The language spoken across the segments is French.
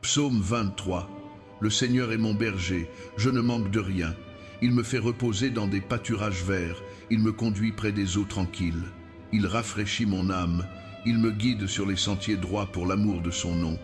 Psaume 23. Le Seigneur est mon berger, je ne manque de rien. Il me fait reposer dans des pâturages verts, il me conduit près des eaux tranquilles. Il rafraîchit mon âme, il me guide sur les sentiers droits pour l'amour de son nom.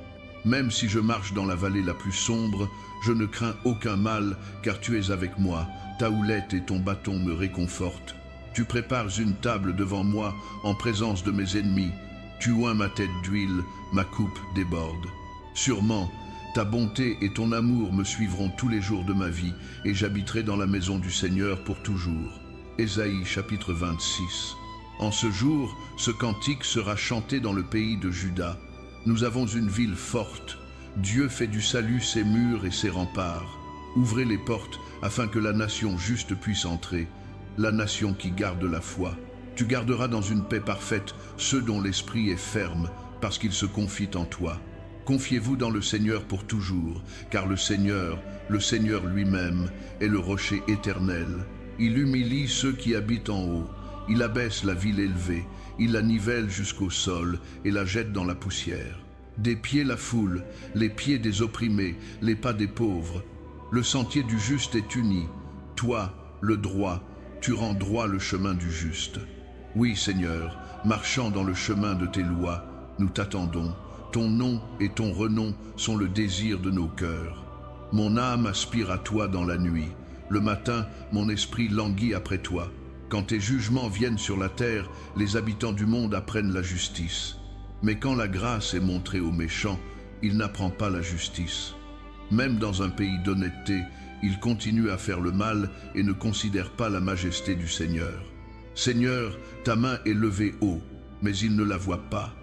Même si je marche dans la vallée la plus sombre, je ne crains aucun mal, car tu es avec moi, ta houlette et ton bâton me réconfortent. Tu prépares une table devant moi en présence de mes ennemis. Tu oins ma tête d'huile, ma coupe déborde. Sûrement, ta bonté et ton amour me suivront tous les jours de ma vie, et j'habiterai dans la maison du Seigneur pour toujours. Ésaïe chapitre 26. En ce jour, ce cantique sera chanté dans le pays de Juda. Nous avons une ville forte. Dieu fait du salut ses murs et ses remparts. Ouvrez les portes afin que la nation juste puisse entrer, la nation qui garde la foi. Tu garderas dans une paix parfaite ceux dont l'esprit est ferme, parce qu'ils se confient en toi. Confiez-vous dans le Seigneur pour toujours, car le Seigneur lui-même, est le rocher éternel. Il humilie ceux qui habitent en haut. Il abaisse la ville élevée, il la nivelle jusqu'au sol et la jette dans la poussière. Des pieds la foule, les pieds des opprimés, les pas des pauvres. Le sentier du juste est uni. Toi, le droit, tu rends droit le chemin du juste. Oui, Seigneur, marchant dans le chemin de tes lois, nous t'attendons. Ton nom et ton renom sont le désir de nos cœurs. Mon âme aspire à toi dans la nuit. Le matin, mon esprit languit après toi. Quand tes jugements viennent sur la terre, les habitants du monde apprennent la justice. Mais quand la grâce est montrée aux méchants, il n'apprend pas la justice. Même dans un pays d'honnêteté, il continue à faire le mal et ne considère pas la majesté du Seigneur. Seigneur, ta main est levée haut, mais il ne la voit pas.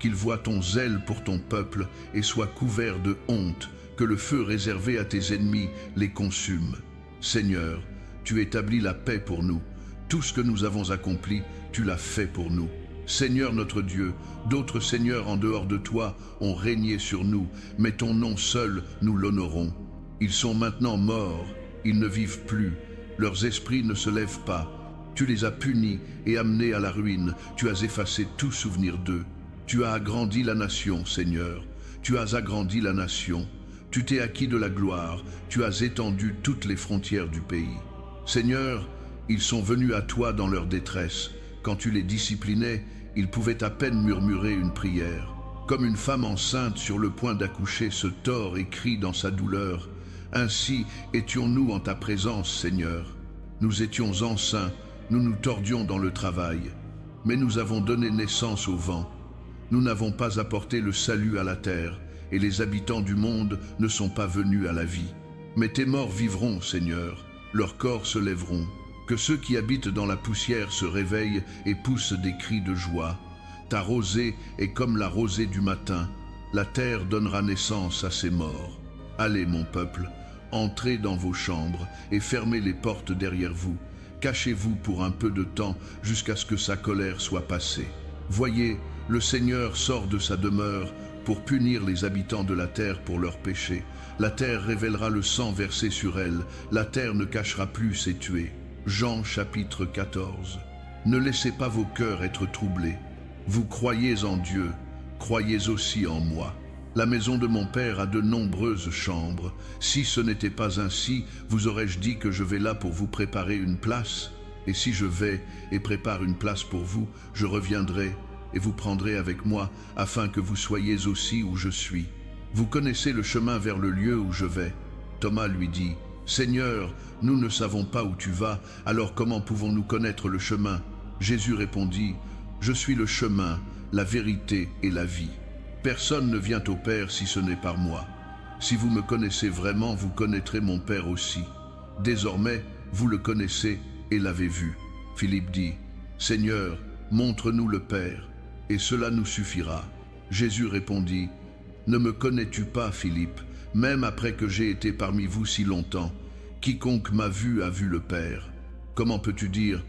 Qu'il voie ton zèle pour ton peuple et soit couvert de honte, que le feu réservé à tes ennemis les consume. Seigneur, tu établis la paix pour nous. Tout ce que nous avons accompli, tu l'as fait pour nous. Seigneur notre Dieu, d'autres seigneurs en dehors de toi ont régné sur nous, mais ton nom seul, nous l'honorons. Ils sont maintenant morts, ils ne vivent plus, leurs esprits ne se lèvent pas. Tu les as punis et amenés à la ruine, tu as effacé tout souvenir d'eux. Tu as agrandi la nation, Seigneur, tu as agrandi la nation. Tu t'es acquis de la gloire, tu as étendu toutes les frontières du pays. Seigneur, ils sont venus à toi dans leur détresse. Quand tu les disciplinais, ils pouvaient à peine murmurer une prière. Comme une femme enceinte sur le point d'accoucher se tord et crie dans sa douleur, ainsi étions-nous en ta présence, Seigneur. Nous étions enceints, nous nous tordions dans le travail, mais nous avons donné naissance au vent. Nous n'avons pas apporté le salut à la terre, et les habitants du monde ne sont pas venus à la vie. Mais tes morts vivront, Seigneur, leurs corps se lèveront. Que ceux qui habitent dans la poussière se réveillent et poussent des cris de joie. Ta rosée est comme la rosée du matin. La terre donnera naissance à ses morts. Allez, mon peuple, entrez dans vos chambres et fermez les portes derrière vous. Cachez-vous pour un peu de temps jusqu'à ce que sa colère soit passée. Voyez, le Seigneur sort de sa demeure pour punir les habitants de la terre pour leurs péchés. La terre révélera le sang versé sur elle. La terre ne cachera plus ses tués. Jean chapitre 14. Ne laissez pas vos cœurs être troublés. Vous croyez en Dieu, croyez aussi en moi. La maison de mon Père a de nombreuses chambres. Si ce n'était pas ainsi, vous aurais-je dit que je vais là pour vous préparer une place? Et si je vais et prépare une place pour vous, je reviendrai et vous prendrez avec moi, afin que vous soyez aussi où je suis. Vous connaissez le chemin vers le lieu où je vais. Thomas lui dit, Seigneur, nous ne savons pas où tu vas, alors comment pouvons-nous connaître le chemin? Jésus répondit, Je suis le chemin, la vérité et la vie. Personne ne vient au Père si ce n'est par moi. Si vous me connaissez vraiment, vous connaîtrez mon Père aussi. Désormais, vous le connaissez et l'avez vu. Philippe dit, Seigneur, montre-nous le Père, et cela nous suffira. Jésus répondit, Ne me connais-tu pas, Philippe, même après que j'ai été parmi vous si longtemps? Quiconque m'a vu a vu le Père. Comment peux-tu dire,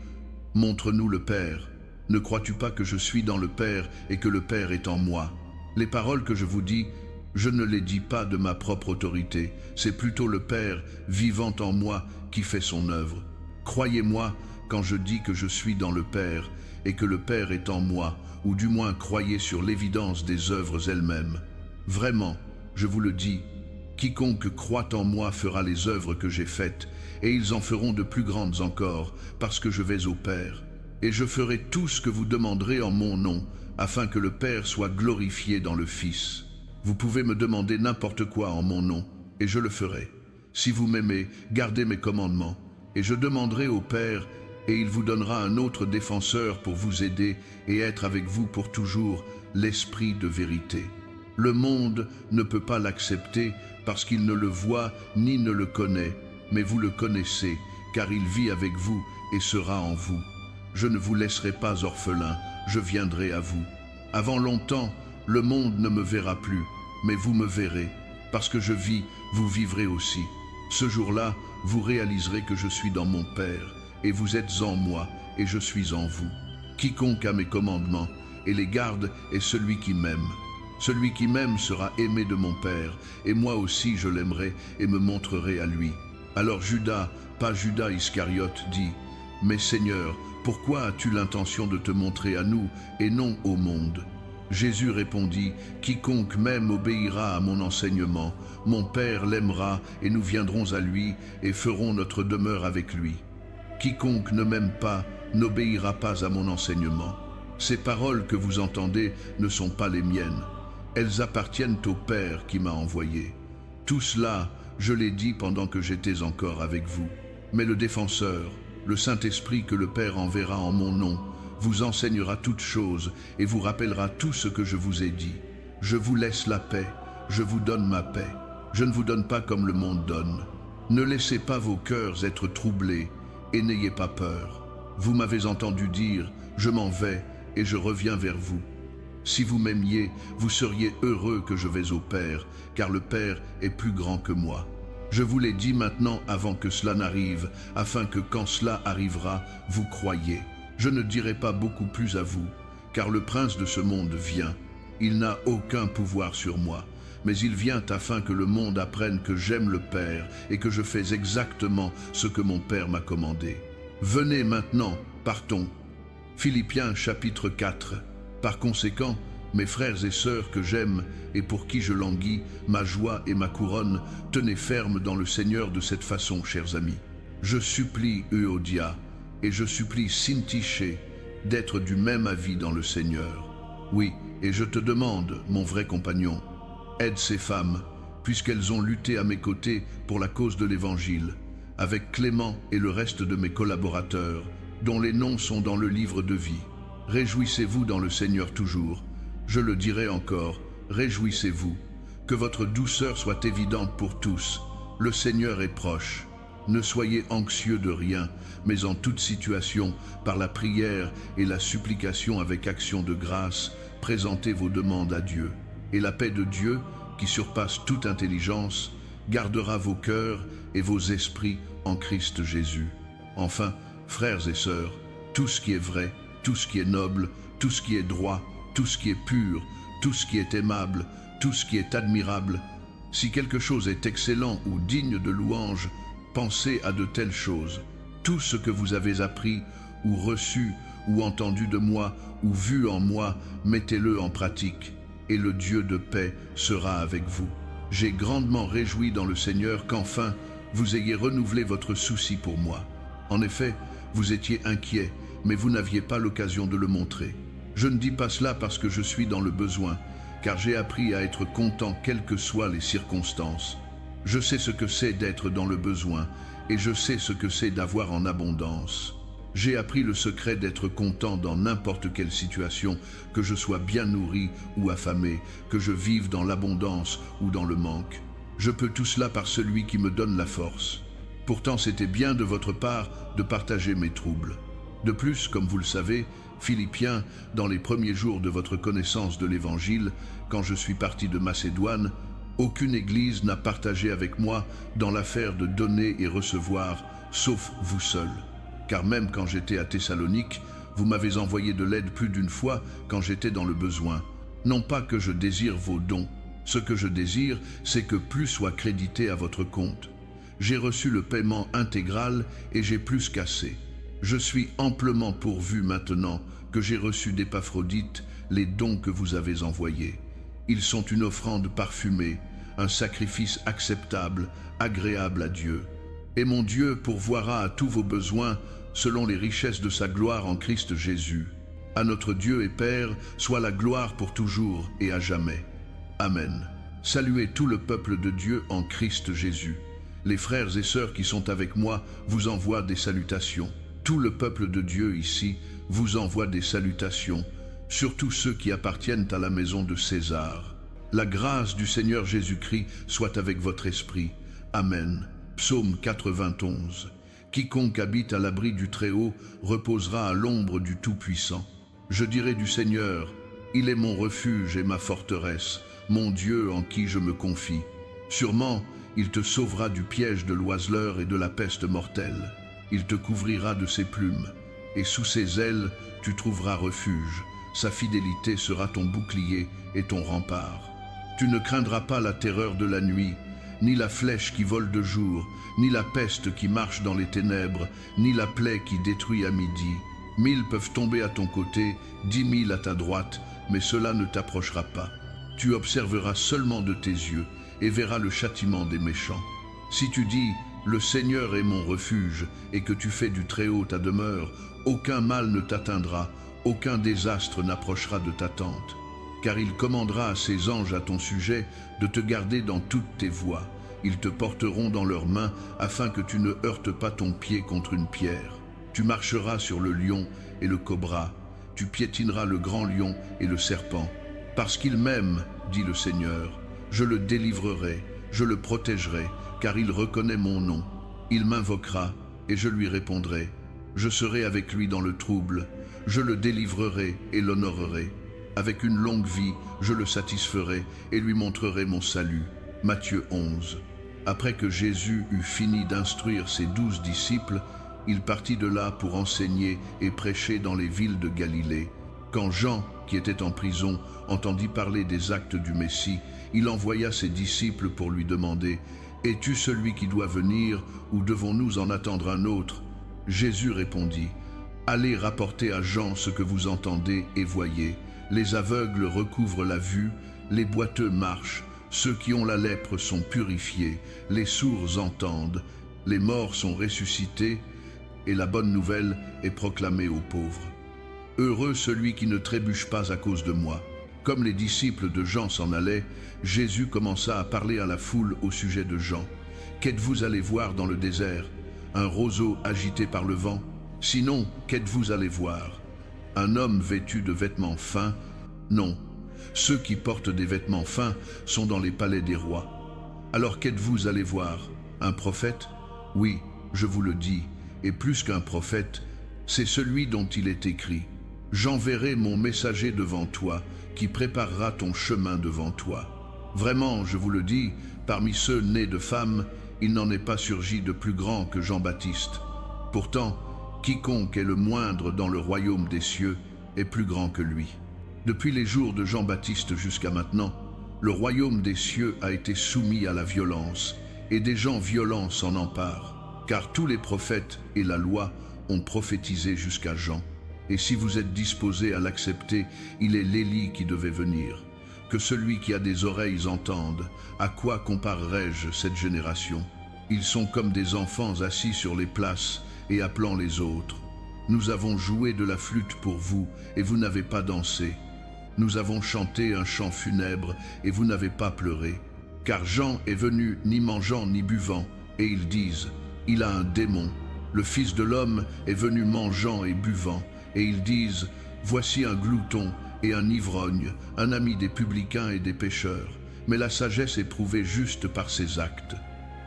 montre-nous le Père? Ne crois-tu pas que je suis dans le Père et que le Père est en moi? Les paroles que je vous dis, je ne les dis pas de ma propre autorité, c'est plutôt le Père vivant en moi qui fait son œuvre. Croyez-moi quand je dis que je suis dans le Père et que le Père est en moi, ou du moins croyez sur l'évidence des œuvres elles-mêmes. Vraiment, Je vous le dis, quiconque croit en moi fera les œuvres que j'ai faites, et ils en feront de plus grandes encore, parce que je vais au Père. Et je ferai tout ce que vous demanderez en mon nom, afin que le Père soit glorifié dans le Fils. Vous pouvez me demander n'importe quoi en mon nom, et je le ferai. Si vous m'aimez, gardez mes commandements, et je demanderai au Père, et il vous donnera un autre défenseur pour vous aider et être avec vous pour toujours, l'Esprit de vérité. Le monde ne peut pas l'accepter parce qu'il ne le voit ni ne le connaît, mais vous le connaissez, car il vit avec vous et sera en vous. Je ne vous laisserai pas orphelin, je viendrai à vous. Avant longtemps, le monde ne me verra plus, mais vous me verrez. Parce que je vis, vous vivrez aussi. Ce jour-là, vous réaliserez que je suis dans mon Père, et vous êtes en moi, et je suis en vous. Quiconque a mes commandements et les garde est celui qui m'aime. Celui qui m'aime sera aimé de mon Père, et moi aussi je l'aimerai et me montrerai à lui. Alors Judas, pas Judas Iscariote, dit, « Mais Seigneur, pourquoi as-tu l'intention de te montrer à nous et non au monde ?» Jésus répondit, « Quiconque m'aime obéira à mon enseignement. Mon Père l'aimera et nous viendrons à lui et ferons notre demeure avec lui. Quiconque ne m'aime pas n'obéira pas à mon enseignement. Ces paroles que vous entendez ne sont pas les miennes. Elles appartiennent au Père qui m'a envoyé. Tout cela, je l'ai dit pendant que j'étais encore avec vous. Mais le Défenseur, le Saint-Esprit que le Père enverra en mon nom, vous enseignera toutes choses et vous rappellera tout ce que je vous ai dit. Je vous laisse la paix, je vous donne ma paix. Je ne vous donne pas comme le monde donne. Ne laissez pas vos cœurs être troublés et n'ayez pas peur. Vous m'avez entendu dire, je m'en vais et je reviens vers vous. Si vous m'aimiez, vous seriez heureux que je vais au Père, car le Père est plus grand que moi. Je vous l'ai dit maintenant avant que cela n'arrive, afin que quand cela arrivera, vous croyiez. Je ne dirai pas beaucoup plus à vous, car le prince de ce monde vient. Il n'a aucun pouvoir sur moi, mais il vient afin que le monde apprenne que j'aime le Père et que je fais exactement ce que mon Père m'a commandé. Venez maintenant, partons. Philippiens chapitre 4. Par conséquent, mes frères et sœurs que j'aime et pour qui je languis, ma joie et ma couronne, tenez ferme dans le Seigneur de cette façon, chers amis. Je supplie Euodia et je supplie Syntyché d'être du même avis dans le Seigneur. Oui, et je te demande, mon vrai compagnon, aide ces femmes, puisqu'elles ont lutté à mes côtés pour la cause de l'Évangile, avec Clément et le reste de mes collaborateurs, dont les noms sont dans le livre de vie. Réjouissez-vous dans le Seigneur toujours. Je le dirai encore, réjouissez-vous. Que votre douceur soit évidente pour tous. Le Seigneur est proche. Ne soyez anxieux de rien, mais en toute situation, par la prière et la supplication avec action de grâce, présentez vos demandes à Dieu. Et la paix de Dieu, qui surpasse toute intelligence, gardera vos cœurs et vos esprits en Christ Jésus. Enfin, frères et sœurs, tout ce qui est vrai, tout ce qui est noble, tout ce qui est droit, tout ce qui est pur, tout ce qui est aimable, tout ce qui est admirable, si quelque chose est excellent ou digne de louange, pensez à de telles choses. Tout ce que vous avez appris, ou reçu, ou entendu de moi, ou vu en moi, mettez-le en pratique, et le Dieu de paix sera avec vous. J'ai grandement réjoui dans le Seigneur qu'enfin vous ayez renouvelé votre souci pour moi. En effet, vous étiez inquiet, mais vous n'aviez pas l'occasion de le montrer. Je ne dis pas cela parce que je suis dans le besoin, car j'ai appris à être content quelles que soient les circonstances. Je sais ce que c'est d'être dans le besoin, et je sais ce que c'est d'avoir en abondance. J'ai appris le secret d'être content dans n'importe quelle situation, que je sois bien nourri ou affamé, que je vive dans l'abondance ou dans le manque. Je peux tout cela par celui qui me donne la force. Pourtant, c'était bien de votre part de partager mes troubles. De plus, comme vous le savez, Philippiens, dans les premiers jours de votre connaissance de l'Évangile, quand je suis parti de Macédoine, aucune église n'a partagé avec moi dans l'affaire de donner et recevoir, sauf vous seul. Car même quand j'étais à Thessalonique, vous m'avez envoyé de l'aide plus d'une fois quand j'étais dans le besoin. Non pas que je désire vos dons, ce que je désire, c'est que plus soit crédité à votre compte. J'ai reçu le paiement intégral et j'ai plus qu'assez. Je suis amplement pourvu maintenant que j'ai reçu d'Épaphrodite les dons que vous avez envoyés. Ils sont une offrande parfumée, un sacrifice acceptable, agréable à Dieu. Et mon Dieu pourvoira à tous vos besoins selon les richesses de sa gloire en Christ Jésus. À notre Dieu et Père soit la gloire pour toujours et à jamais. Amen. Saluez tout le peuple de Dieu en Christ Jésus. Les frères et sœurs qui sont avec moi vous envoient des salutations. Tout le peuple de Dieu ici vous envoie des salutations, surtout ceux qui appartiennent à la maison de César. La grâce du Seigneur Jésus-Christ soit avec votre esprit. Amen. Psaume 91. Quiconque habite à l'abri du Très-Haut reposera à l'ombre du Tout-Puissant. Je dirai du Seigneur, il est mon refuge et ma forteresse, mon Dieu en qui je me confie. Sûrement, il te sauvera du piège de l'oiseleur et de la peste mortelle. Il te couvrira de ses plumes, et sous ses ailes tu trouveras refuge. Sa fidélité sera ton bouclier et ton rempart. Tu ne craindras pas la terreur de la nuit, ni la flèche qui vole de jour, ni la peste qui marche dans les ténèbres, ni la plaie qui détruit à midi. 1000 peuvent tomber à ton côté, 10 000 à ta droite, mais cela ne t'approchera pas. Tu observeras seulement de tes yeux et verras le châtiment des méchants. Si tu dis « Le Seigneur est mon refuge » et que tu fais du Très-Haut ta demeure, aucun mal ne t'atteindra, aucun désastre n'approchera de ta tente. Car il commandera à ses anges à ton sujet de te garder dans toutes tes voies. Ils te porteront dans leurs mains afin que tu ne heurtes pas ton pied contre une pierre. Tu marcheras sur le lion et le cobra, tu piétineras le grand lion et le serpent. Parce qu'il m'aime, dit le Seigneur, je le délivrerai, je le protégerai, car il reconnaît mon nom. Il m'invoquera et je lui répondrai. Je serai avec lui dans le trouble, je le délivrerai et l'honorerai. Avec une longue vie, je le satisferai et lui montrerai mon salut. Matthieu 11. Après que Jésus eut fini d'instruire ses 12 disciples, il partit de là pour enseigner et prêcher dans les villes de Galilée. Quand Jean, qui était en prison, entendit parler des actes du Messie, il envoya ses disciples pour lui demander « Es-tu celui qui doit venir ou devons-nous en attendre un autre ?» Jésus répondit « Allez rapporter à Jean ce que vous entendez et voyez. Les aveugles recouvrent la vue, les boiteux marchent, ceux qui ont la lèpre sont purifiés, les sourds entendent, les morts sont ressuscités, et la bonne nouvelle est proclamée aux pauvres. Heureux celui qui ne trébuche pas à cause de moi. » Comme les disciples de Jean s'en allaient, Jésus commença à parler à la foule au sujet de Jean. « Qu'êtes-vous allé voir dans le désert? Un roseau agité par le vent? Sinon, qu'êtes-vous allé voir? Un homme vêtu de vêtements fins? Non. Ceux qui portent des vêtements fins sont dans les palais des rois. Alors qu'êtes-vous allé voir? Un prophète? Oui, je vous le dis, et plus qu'un prophète, c'est celui dont il est écrit. J'enverrai mon messager devant toi, qui préparera ton chemin devant toi. Vraiment, je vous le dis, parmi ceux nés de femmes, il n'en est pas surgi de plus grand que Jean-Baptiste. Pourtant, quiconque est le moindre dans le royaume des cieux est plus grand que lui. Depuis les jours de Jean-Baptiste jusqu'à maintenant, le royaume des cieux a été soumis à la violence, et des gens violents s'en emparent, car tous les prophètes et la loi ont prophétisé jusqu'à Jean. Et si vous êtes disposés à l'accepter, il est l'Élie qui devait venir. Que celui qui a des oreilles entende. À quoi comparerai-je cette génération? Ils sont comme des enfants assis sur les places et appelant les autres. Nous avons joué de la flûte pour vous, et vous n'avez pas dansé. Nous avons chanté un chant funèbre, et vous n'avez pas pleuré. Car Jean est venu ni mangeant ni buvant, et ils disent, il a un démon. Le Fils de l'homme est venu mangeant et buvant, et ils disent, voici un glouton et un ivrogne, un ami des publicains et des pécheurs. Mais la sagesse est prouvée juste par ses actes.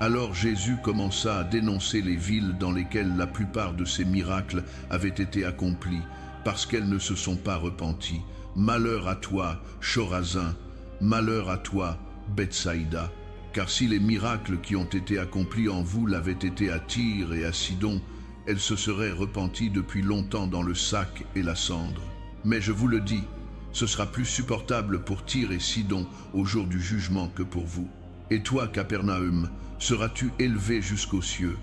Alors Jésus commença à dénoncer les villes dans lesquelles la plupart de ses miracles avaient été accomplis, parce qu'elles ne se sont pas repenties. Malheur à toi, Chorazin, malheur à toi, Bethsaïda. Car si les miracles qui ont été accomplis en vous l'avaient été à Tyr et à Sidon, elles se seraient repenties depuis longtemps dans le sac et la cendre. Mais je vous le dis, ce sera plus supportable pour Tyr et Sidon au jour du jugement que pour vous. Et toi, Capernaum, seras-tu élevé jusqu'aux cieux?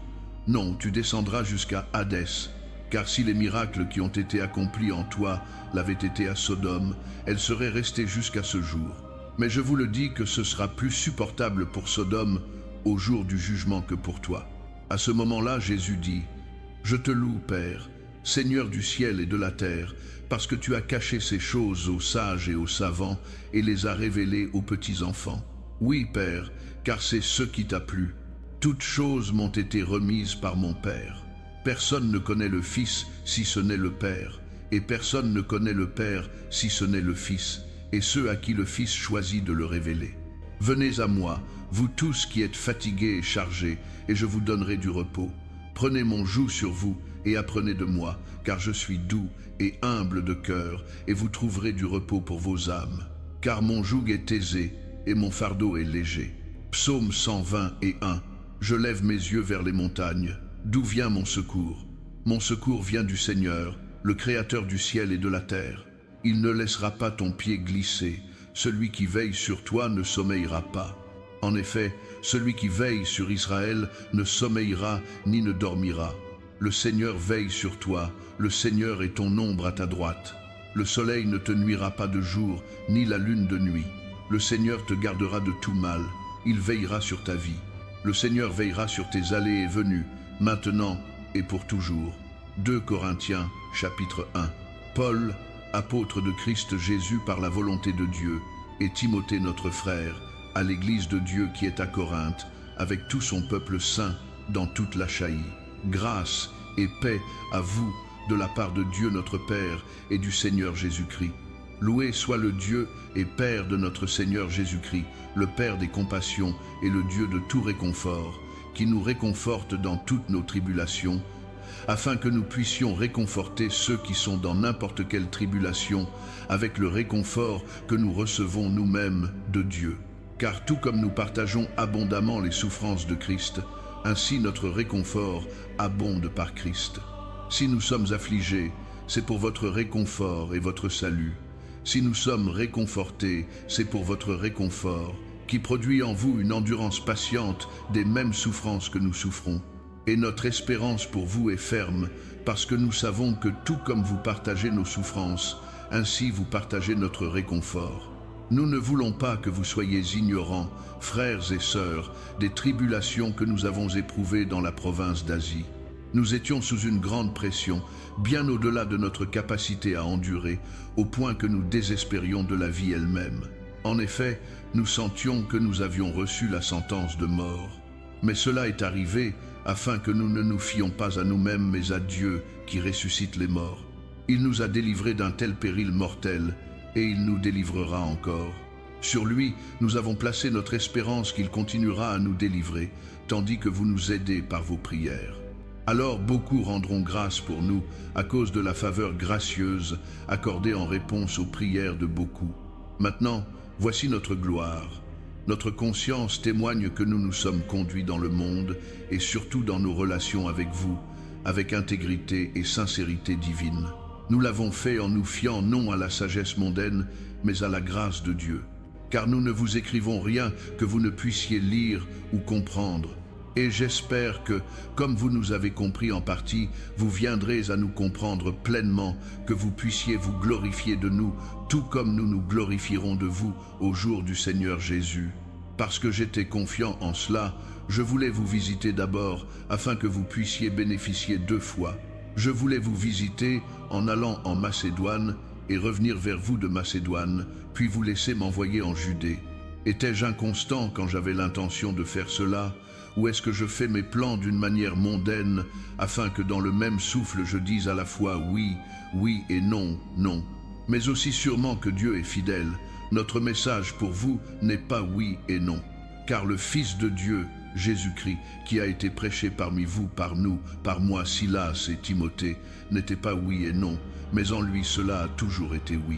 Non, tu descendras jusqu'à Hadès. Car si les miracles qui ont été accomplis en toi l'avaient été à Sodome, elles seraient restées jusqu'à ce jour. Mais je vous le dis que ce sera plus supportable pour Sodome au jour du jugement que pour toi. » À ce moment-là, Jésus dit, « Je te loue, Père, Seigneur du ciel et de la terre, parce que tu as caché ces choses aux sages et aux savants et les as révélées aux petits-enfants. Oui, Père, car c'est ce qui t'a plu. Toutes choses m'ont été remises par mon Père. Personne ne connaît le Fils si ce n'est le Père, et personne ne connaît le Père si ce n'est le Fils, et ceux à qui le Fils choisit de le révéler. Venez à moi, vous tous qui êtes fatigués et chargés, et je vous donnerai du repos. Prenez mon joug sur vous et apprenez de moi, car je suis doux et humble de cœur, et vous trouverez du repos pour vos âmes. Car mon joug est aisé et mon fardeau est léger. » Psaume 121. Je lève mes yeux vers les montagnes. D'où vient mon secours? Mon secours vient du Seigneur, le Créateur du ciel et de la terre. Il ne laissera pas ton pied glisser. Celui qui veille sur toi ne sommeillera pas. En effet, celui qui veille sur Israël ne sommeillera ni ne dormira. Le Seigneur veille sur toi, le Seigneur est ton ombre à ta droite. Le soleil ne te nuira pas de jour, ni la lune de nuit. Le Seigneur te gardera de tout mal, il veillera sur ta vie. Le Seigneur veillera sur tes allées et venues, maintenant et pour toujours. 2 Corinthiens, chapitre 1. Paul, apôtre de Christ Jésus par la volonté de Dieu, et Timothée notre frère, à l'Église de Dieu qui est à Corinthe, avec tout son peuple saint dans toute l'Achaïe. Grâce et paix à vous de la part de Dieu notre Père et du Seigneur Jésus-Christ. Loué soit le Dieu et Père de notre Seigneur Jésus-Christ, le Père des compassions et le Dieu de tout réconfort, qui nous réconforte dans toutes nos tribulations, afin que nous puissions réconforter ceux qui sont dans n'importe quelle tribulation, avec le réconfort que nous recevons nous-mêmes de Dieu. Car tout comme nous partageons abondamment les souffrances de Christ, ainsi notre réconfort abonde par Christ. Si nous sommes affligés, c'est pour votre réconfort et votre salut. Si nous sommes réconfortés, c'est pour votre réconfort, qui produit en vous une endurance patiente des mêmes souffrances que nous souffrons. Et notre espérance pour vous est ferme, parce que nous savons que tout comme vous partagez nos souffrances, ainsi vous partagez notre réconfort. Nous ne voulons pas que vous soyez ignorants, frères et sœurs, des tribulations que nous avons éprouvées dans la province d'Asie. Nous étions sous une grande pression, bien au-delà de notre capacité à endurer, au point que nous désespérions de la vie elle-même. En effet, nous sentions que nous avions reçu la sentence de mort. Mais cela est arrivé afin que nous ne nous fions pas à nous-mêmes, mais à Dieu qui ressuscite les morts. Il nous a délivrés d'un tel péril mortel, et il nous délivrera encore. Sur lui, nous avons placé notre espérance qu'il continuera à nous délivrer, tandis que vous nous aidez par vos prières. Alors beaucoup rendront grâce pour nous, à cause de la faveur gracieuse accordée en réponse aux prières de beaucoup. Maintenant, voici notre gloire. Notre conscience témoigne que nous nous sommes conduits dans le monde, et surtout dans nos relations avec vous, avec intégrité et sincérité divine. Nous l'avons fait en nous fiant non à la sagesse mondaine, mais à la grâce de Dieu. Car nous ne vous écrivons rien que vous ne puissiez lire ou comprendre. Et j'espère que, comme vous nous avez compris en partie, vous viendrez à nous comprendre pleinement, que vous puissiez vous glorifier de nous, tout comme nous nous glorifierons de vous au jour du Seigneur Jésus. Parce que j'étais confiant en cela, je voulais vous visiter d'abord, afin que vous puissiez bénéficier 2 fois. Je voulais vous visiter en allant en Macédoine et revenir vers vous de Macédoine, puis vous laisser m'envoyer en Judée. Étais-je inconstant quand j'avais l'intention de faire cela, ou est-ce que je fais mes plans d'une manière mondaine, afin que dans le même souffle je dise à la fois oui, oui et non, non? Mais aussi sûrement que Dieu est fidèle, notre message pour vous n'est pas oui et non, car le Fils de Dieu, Jésus-Christ, qui a été prêché parmi vous, par nous, par moi, Silas et Timothée, n'était pas oui et non, mais en lui cela a toujours été oui.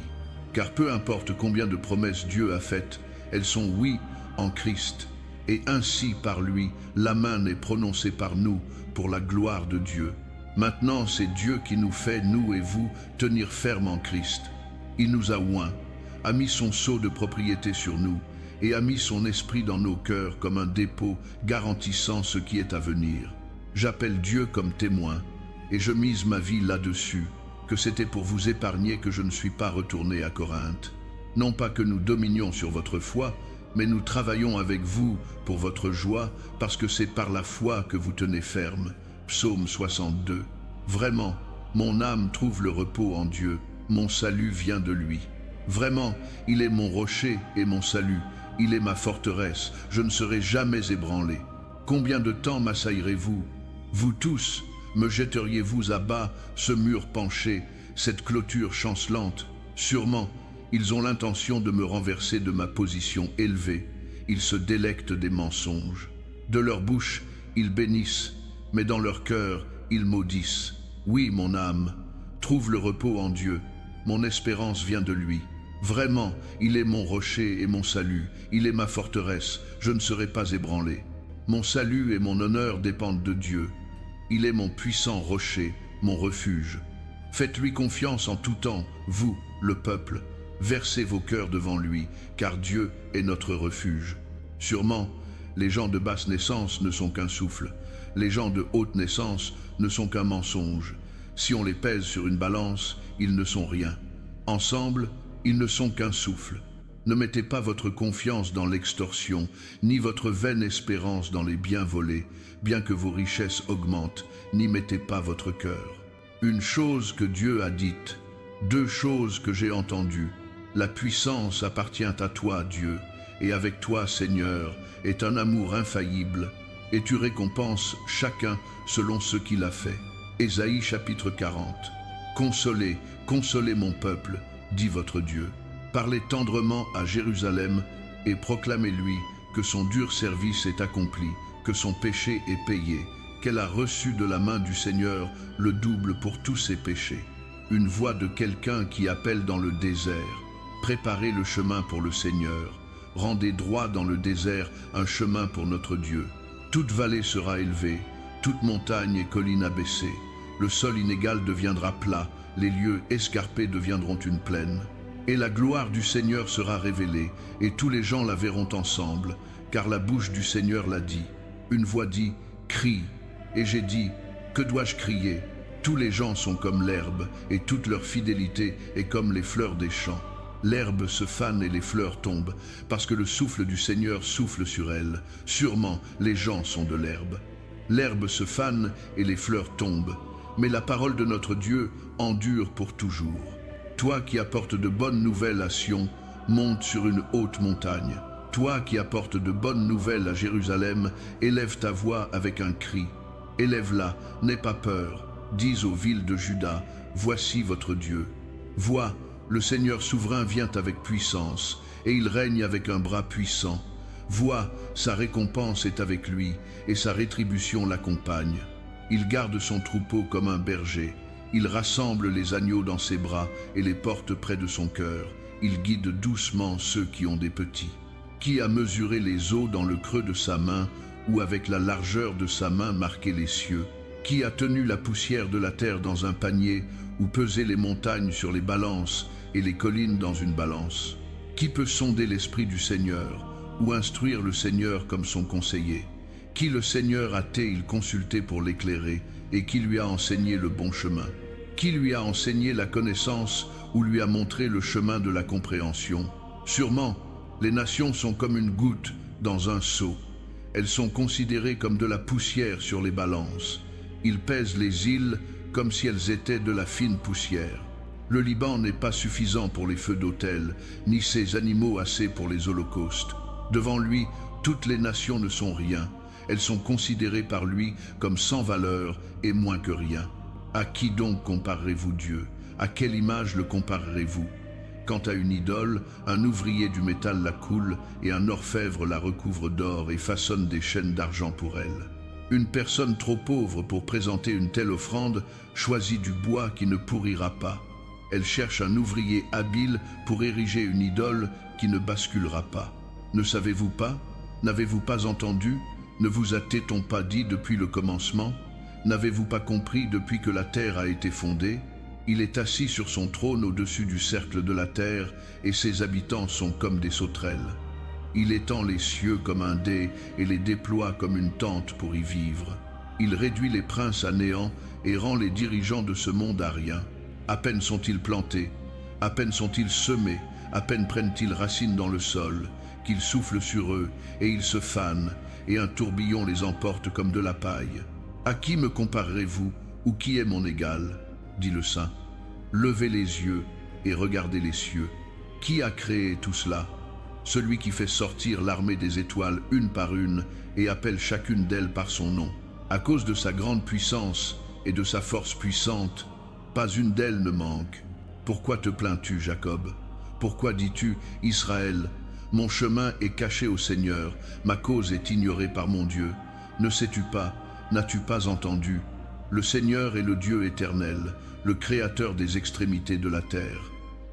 Car peu importe combien de promesses Dieu a faites, elles sont oui en Christ, et ainsi par lui, l'amen est prononcée par nous pour la gloire de Dieu. Maintenant, c'est Dieu qui nous fait, nous et vous, tenir ferme en Christ. Il nous a oints, a mis son sceau de propriété sur nous, et a mis son esprit dans nos cœurs comme un dépôt garantissant ce qui est à venir. J'appelle Dieu comme témoin, et je mise ma vie là-dessus, que c'était pour vous épargner que je ne suis pas retourné à Corinthe. Non pas que nous dominions sur votre foi, mais nous travaillons avec vous pour votre joie, parce que c'est par la foi que vous tenez ferme. Psaume 62. Vraiment, mon âme trouve le repos en Dieu, mon salut vient de lui. Vraiment, il est mon rocher et mon salut, il est ma forteresse, je ne serai jamais ébranlé. Combien de temps m'assaillerez-vous? Vous tous, me jetteriez-vous à bas, ce mur penché, cette clôture chancelante? Sûrement, ils ont l'intention de me renverser de ma position élevée. Ils se délectent des mensonges. De leur bouche, ils bénissent, mais dans leur cœur, ils maudissent. Oui, mon âme, trouve le repos en Dieu. Mon espérance vient de lui. Vraiment, il est mon rocher et mon salut. Il est ma forteresse, je ne serai pas ébranlé. Mon salut et mon honneur dépendent de Dieu. Il est mon puissant rocher, mon refuge. Faites-lui confiance en tout temps, vous, le peuple. Versez vos cœurs devant lui, car Dieu est notre refuge. Sûrement, les gens de basse naissance ne sont qu'un souffle. Les gens de haute naissance ne sont qu'un mensonge. Si on les pèse sur une balance, ils ne sont rien. Ensemble, ils ne sont qu'un souffle. Ne mettez pas votre confiance dans l'extorsion, ni votre vaine espérance dans les biens volés, bien que vos richesses augmentent, n'y mettez pas votre cœur. Une chose que Dieu a dite, deux choses que j'ai entendues. La puissance appartient à toi, Dieu, et avec toi, Seigneur, est un amour infaillible, et tu récompenses chacun selon ce qu'il a fait. Ésaïe chapitre 40. Consolez, consolez mon peuple, dit votre Dieu. Parlez tendrement à Jérusalem et proclamez-lui que son dur service est accompli, que son péché est payé, qu'elle a reçu de la main du Seigneur le double pour tous ses péchés. Une voix de quelqu'un qui appelle dans le désert. Préparez le chemin pour le Seigneur. Rendez droit dans le désert un chemin pour notre Dieu. Toute vallée sera élevée, toute montagne et colline abaissée. Le sol inégal deviendra plat, les lieux escarpés deviendront une plaine. Et la gloire du Seigneur sera révélée, et tous les gens la verront ensemble, car la bouche du Seigneur l'a dit. Une voix dit, crie. Et j'ai dit, que dois-je crier? Tous les gens sont comme l'herbe, et toute leur fidélité est comme les fleurs des champs. L'herbe se fane et les fleurs tombent, parce que le souffle du Seigneur souffle sur elle. Sûrement, les gens sont de l'herbe. L'herbe se fane et les fleurs tombent, mais la parole de notre Dieu endure pour toujours. Toi qui apportes de bonnes nouvelles à Sion, monte sur une haute montagne. Toi qui apportes de bonnes nouvelles à Jérusalem, élève ta voix avec un cri. Élève-la, n'aie pas peur. Dis aux villes de Juda, voici votre Dieu. Vois, le Seigneur souverain vient avec puissance, et il règne avec un bras puissant. Vois, sa récompense est avec lui, et sa rétribution l'accompagne. Il garde son troupeau comme un berger. Il rassemble les agneaux dans ses bras et les porte près de son cœur. Il guide doucement ceux qui ont des petits. Qui a mesuré les eaux dans le creux de sa main, ou avec la largeur de sa main marqué les cieux? Qui a tenu la poussière de la terre dans un panier, ou pesé les montagnes sur les balances et les collines dans une balance? Qui peut sonder l'esprit du Seigneur, ou instruire le Seigneur comme son conseiller? Qui le Seigneur a-t-il consulté pour l'éclairer, et qui lui a enseigné le bon chemin? Qui lui a enseigné la connaissance, ou lui a montré le chemin de la compréhension? Sûrement, les nations sont comme une goutte dans un seau. Elles sont considérées comme de la poussière sur les balances. Il pèse les îles comme si elles étaient de la fine poussière. Le Liban n'est pas suffisant pour les feux d'autel, ni ses animaux assez pour les holocaustes. Devant lui, toutes les nations ne sont rien. Elles sont considérées par lui comme sans valeur et moins que rien. À qui donc comparerez-vous Dieu? À quelle image le comparerez-vous? Quant à une idole, un ouvrier du métal la coule et un orfèvre la recouvre d'or et façonne des chaînes d'argent pour elle. Une personne trop pauvre pour présenter une telle offrande choisit du bois qui ne pourrira pas. Elle cherche un ouvrier habile pour ériger une idole qui ne basculera pas. Ne savez-vous pas? N'avez-vous pas entendu? Ne vous a-t-on pas dit depuis le commencement? N'avez-vous pas compris depuis que la terre a été fondée? Il est assis sur son trône au-dessus du cercle de la terre, et ses habitants sont comme des sauterelles. Il étend les cieux comme un dais et les déploie comme une tente pour y vivre. Il réduit les princes à néant et rend les dirigeants de ce monde à rien. À peine sont-ils plantés, à peine sont-ils semés, à peine prennent-ils racine dans le sol, qu'ils soufflent sur eux, et ils se fanent, et un tourbillon les emporte comme de la paille. À qui me comparerez-vous, ou qui est mon égal? Dit le saint. Levez les yeux et regardez les cieux. Qui a créé tout cela? Celui qui fait sortir l'armée des étoiles une par une et appelle chacune d'elles par son nom. À cause de sa grande puissance et de sa force puissante, pas une d'elles ne manque. Pourquoi te plains-tu, Jacob? Pourquoi dis-tu, Israël? Mon chemin est caché au Seigneur, ma cause est ignorée par mon Dieu. Ne sais-tu pas, n'as-tu pas entendu? Le Seigneur est le Dieu éternel, le Créateur des extrémités de la terre.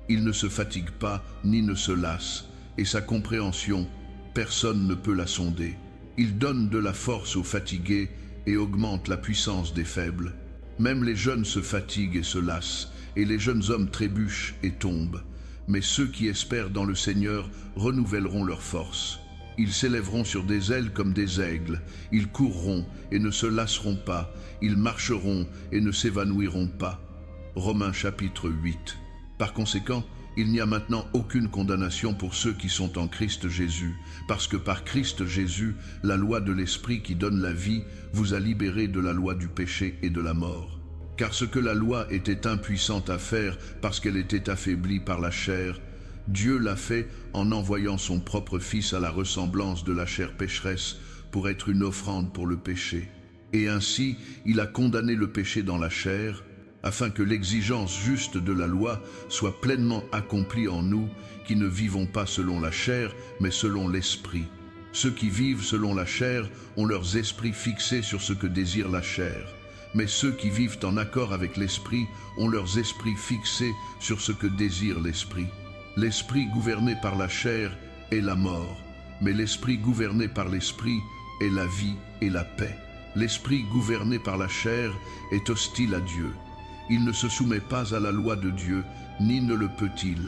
Il ne se fatigue pas ni ne se lasse, et sa compréhension, personne ne peut la sonder. Il donne de la force aux fatigués et augmente la puissance des faibles. Même les jeunes se fatiguent et se lassent, et les jeunes hommes trébuchent et tombent. Mais ceux qui espèrent dans le Seigneur renouvelleront leur force. Ils s'élèveront sur des ailes comme des aigles, ils courront et ne se lasseront pas, ils marcheront et ne s'évanouiront pas. Romains chapitre 8. Par conséquent, il n'y a maintenant aucune condamnation pour ceux qui sont en Christ Jésus, parce que par Christ Jésus, la loi de l'Esprit qui donne la vie vous a libérés de la loi du péché et de la mort. Car ce que la loi était impuissante à faire parce qu'elle était affaiblie par la chair, Dieu l'a fait en envoyant son propre Fils à la ressemblance de la chair pécheresse pour être une offrande pour le péché. Et ainsi, il a condamné le péché dans la chair, afin que l'exigence juste de la loi soit pleinement accomplie en nous, qui ne vivons pas selon la chair, mais selon l'esprit. Ceux qui vivent selon la chair ont leurs esprits fixés sur ce que désire la chair, mais ceux qui vivent en accord avec l'esprit ont leurs esprits fixés sur ce que désire l'esprit. L'esprit gouverné par la chair est la mort, mais l'esprit gouverné par l'esprit est la vie et la paix. L'esprit gouverné par la chair est hostile à Dieu. Il ne se soumet pas à la loi de Dieu, ni ne le peut-il.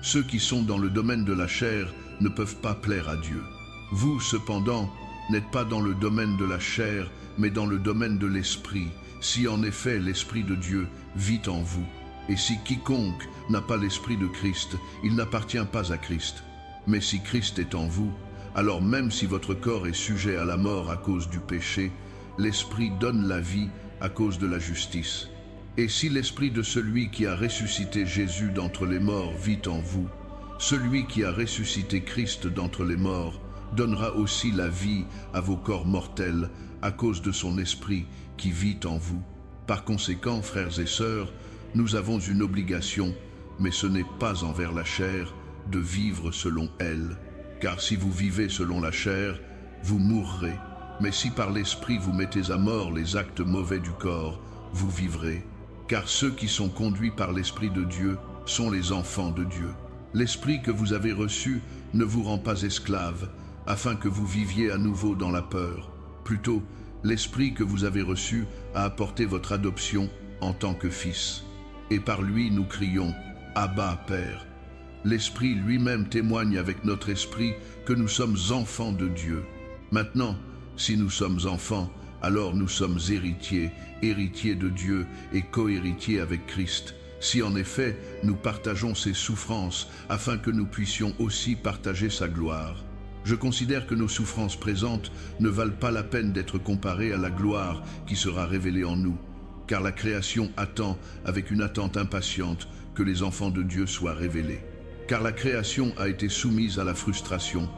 Ceux qui sont dans le domaine de la chair ne peuvent pas plaire à Dieu. Vous, cependant, n'êtes pas dans le domaine de la chair, mais dans le domaine de l'esprit, si en effet l'Esprit de Dieu vit en vous. Et si quiconque n'a pas l'Esprit de Christ, il n'appartient pas à Christ. Mais si Christ est en vous, alors même si votre corps est sujet à la mort à cause du péché, l'Esprit donne la vie à cause de la justice. Et si l'Esprit de celui qui a ressuscité Jésus d'entre les morts vit en vous, celui qui a ressuscité Christ d'entre les morts donnera aussi la vie à vos corps mortels à cause de son Esprit qui vit en vous. Par conséquent, frères et sœurs, nous avons une obligation, mais ce n'est pas envers la chair, de vivre selon elle. Car si vous vivez selon la chair, vous mourrez. Mais si par l'Esprit vous mettez à mort les actes mauvais du corps, vous vivrez. Car ceux qui sont conduits par l'Esprit de Dieu sont les enfants de Dieu. L'Esprit que vous avez reçu ne vous rend pas esclaves, afin que vous viviez à nouveau dans la peur. Plutôt, l'Esprit que vous avez reçu a apporté votre adoption en tant que fils. Et par lui nous crions « Abba, Père ». L'Esprit lui-même témoigne avec notre esprit que nous sommes enfants de Dieu. Maintenant, si nous sommes enfants, alors nous sommes héritiers, héritiers de Dieu et co-héritiers avec Christ, si en effet nous partageons ses souffrances afin que nous puissions aussi partager sa gloire. Je considère que nos souffrances présentes ne valent pas la peine d'être comparées à la gloire qui sera révélée en nous, car la création attend avec une attente impatiente que les enfants de Dieu soient révélés. Car la création a été soumise à la frustration,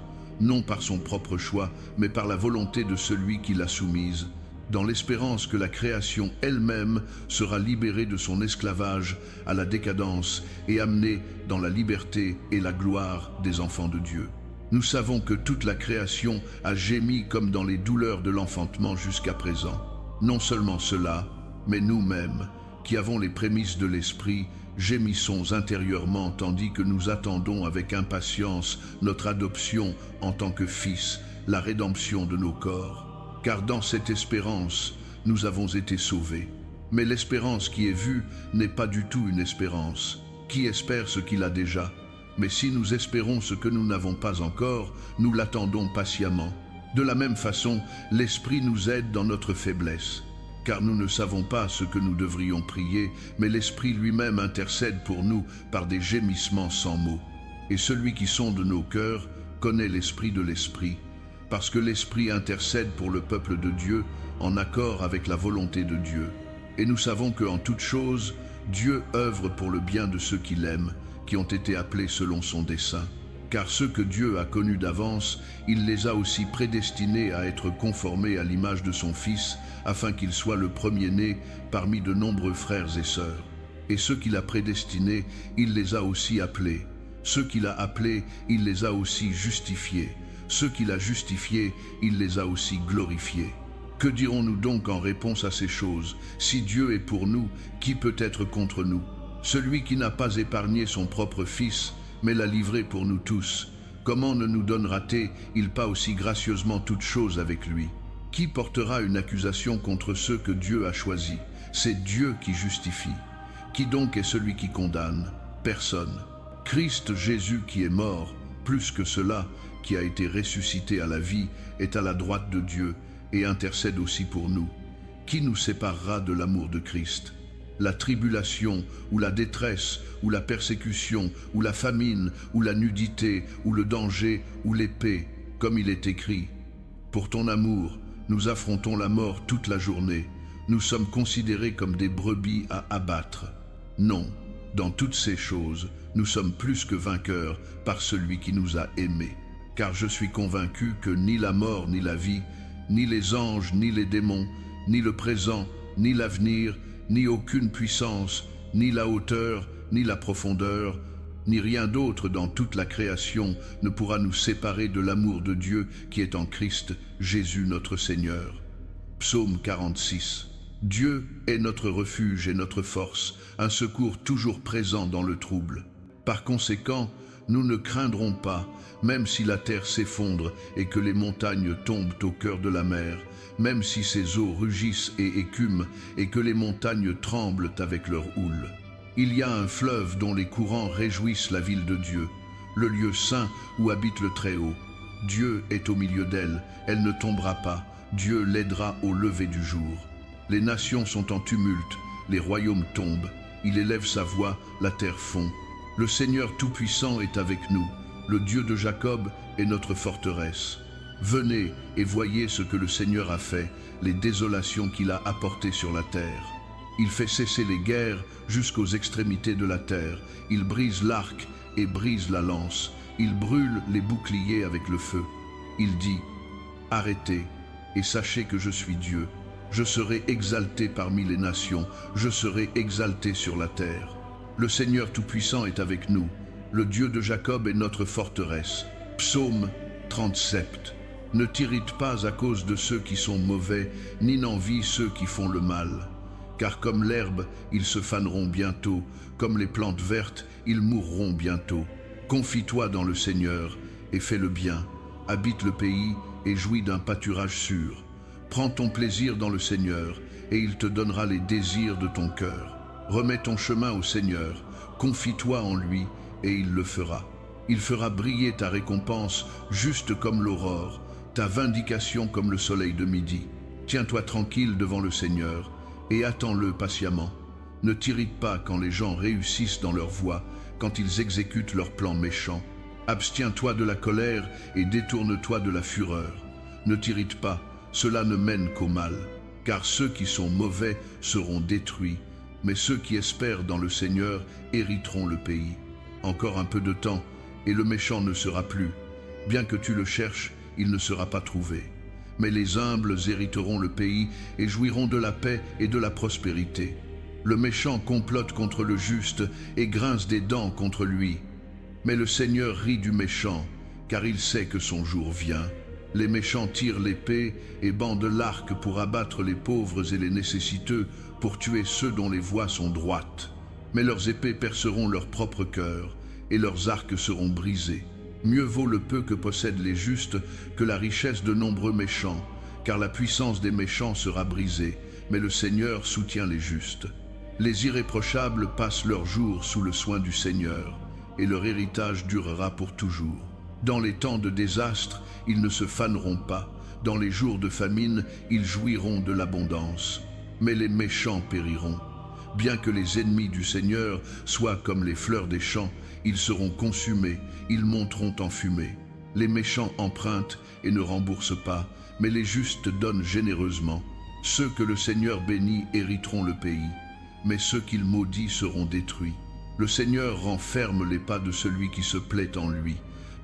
non par son propre choix, mais par la volonté de celui qui l'a soumise, dans l'espérance que la création elle-même sera libérée de son esclavage à la décadence et amenée dans la liberté et la gloire des enfants de Dieu. Nous savons que toute la création a gémi comme dans les douleurs de l'enfantement jusqu'à présent. Non seulement cela, mais nous-mêmes, qui avons les prémices de l'Esprit, gémissons intérieurement tandis que nous attendons avec impatience notre adoption en tant que fils, la rédemption de nos corps. Car dans cette espérance, nous avons été sauvés. Mais l'espérance qui est vue n'est pas du tout une espérance. Qui espère ce qu'il a déjà? Mais si nous espérons ce que nous n'avons pas encore, nous l'attendons patiemment. De la même façon, l'Esprit nous aide dans notre faiblesse. Car nous ne savons pas ce que nous devrions prier, mais l'Esprit lui-même intercède pour nous par des gémissements sans mots. Et celui qui sonde nos cœurs connaît l'esprit de l'Esprit, parce que l'Esprit intercède pour le peuple de Dieu en accord avec la volonté de Dieu. Et nous savons qu'en toute chose, Dieu œuvre pour le bien de ceux qui l'aiment, qui ont été appelés selon son dessein. Car ceux que Dieu a connus d'avance, il les a aussi prédestinés à être conformés à l'image de son Fils, afin qu'il soit le premier-né parmi de nombreux frères et sœurs. Et ceux qu'il a prédestinés, il les a aussi appelés. Ceux qu'il a appelés, il les a aussi justifiés. Ceux qu'il a justifiés, il les a aussi glorifiés. Que dirons-nous donc en réponse à ces choses? Si Dieu est pour nous, qui peut être contre nous? Celui qui n'a pas épargné son propre Fils, mais l'a livré pour nous tous, comment ne nous donnera-t-il pas aussi gracieusement toutes choses avec lui? Qui portera une accusation contre ceux que Dieu a choisis? C'est Dieu qui justifie. Qui donc est celui qui condamne? Personne. Christ Jésus qui est mort, plus que cela, qui a été ressuscité à la vie, est à la droite de Dieu et intercède aussi pour nous. Qui nous séparera de l'amour de Christ? La tribulation, ou la détresse, ou la persécution, ou la famine, ou la nudité, ou le danger, ou l'épée, comme il est écrit. Pour ton amour, nous affrontons la mort toute la journée. Nous sommes considérés comme des brebis à abattre. Non, dans toutes ces choses, nous sommes plus que vainqueurs par celui qui nous a aimés. Car je suis convaincu que ni la mort, ni la vie, ni les anges, ni les démons, ni le présent, ni l'avenir, ni aucune puissance, ni la hauteur, ni la profondeur, ni rien d'autre dans toute la création ne pourra nous séparer de l'amour de Dieu qui est en Christ Jésus notre Seigneur. Psaume 46. Dieu est notre refuge et notre force, un secours toujours présent dans le trouble. Par conséquent, nous ne craindrons pas, même si la terre s'effondre et que les montagnes tombent au cœur de la mer, même si ses eaux rugissent et écument et que les montagnes tremblent avec leur houle. Il y a un fleuve dont les courants réjouissent la ville de Dieu, le lieu saint où habite le Très-Haut. Dieu est au milieu d'elle, elle ne tombera pas, Dieu l'aidera au lever du jour. Les nations sont en tumulte, les royaumes tombent, il élève sa voix, la terre fond. Le Seigneur Tout-Puissant est avec nous, le Dieu de Jacob est notre forteresse. Venez et voyez ce que le Seigneur a fait, les désolations qu'il a apportées sur la terre. Il fait cesser les guerres jusqu'aux extrémités de la terre. Il brise l'arc et brise la lance. Il brûle les boucliers avec le feu. Il dit, « Arrêtez et sachez que je suis Dieu. Je serai exalté parmi les nations, je serai exalté sur la terre. Le Seigneur Tout-Puissant est avec nous. Le Dieu de Jacob est notre forteresse. » Psaume 37. Ne t'irrite pas à cause de ceux qui sont mauvais, ni n'envie ceux qui font le mal. Car comme l'herbe, ils se faneront bientôt, comme les plantes vertes, ils mourront bientôt. Confie-toi dans le Seigneur et fais le bien. Habite le pays et jouis d'un pâturage sûr. Prends ton plaisir dans le Seigneur et il te donnera les désirs de ton cœur. Remets ton chemin au Seigneur, confie-toi en lui et il le fera. Il fera briller ta récompense juste comme l'aurore, ta vindication comme le soleil de midi. Tiens-toi tranquille devant le Seigneur et attends-le patiemment. Ne t'irrite pas quand les gens réussissent dans leur voie, quand ils exécutent leurs plans méchants. Abstiens-toi de la colère et détourne-toi de la fureur. Ne t'irrite pas, cela ne mène qu'au mal, car ceux qui sont mauvais seront détruits, mais ceux qui espèrent dans le Seigneur hériteront le pays. Encore un peu de temps, et le méchant ne sera plus. Bien que tu le cherches, il ne sera pas trouvé. Mais les humbles hériteront le pays et jouiront de la paix et de la prospérité. Le méchant complote contre le juste et grince des dents contre lui. Mais le Seigneur rit du méchant, car il sait que son jour vient. Les méchants tirent l'épée et bandent l'arc pour abattre les pauvres et les nécessiteux, pour tuer ceux dont les voies sont droites. Mais leurs épées perceront leur propre cœur, et leurs arcs seront brisés. Mieux vaut le peu que possèdent les justes que la richesse de nombreux méchants, car la puissance des méchants sera brisée, mais le Seigneur soutient les justes. Les irréprochables passent leurs jours sous le soin du Seigneur, et leur héritage durera pour toujours. Dans les temps de désastre, ils ne se faneront pas, dans les jours de famine, ils jouiront de l'abondance. Mais les méchants périront. bien que les ennemis du Seigneur soient comme les fleurs des champs, ils seront consumés, ils monteront en fumée. Les méchants empruntent et ne remboursent pas, mais les justes donnent généreusement. Ceux que le Seigneur bénit hériteront le pays, mais ceux qu'il maudit seront détruits. Le Seigneur rend ferme les pas de celui qui se plaît en lui.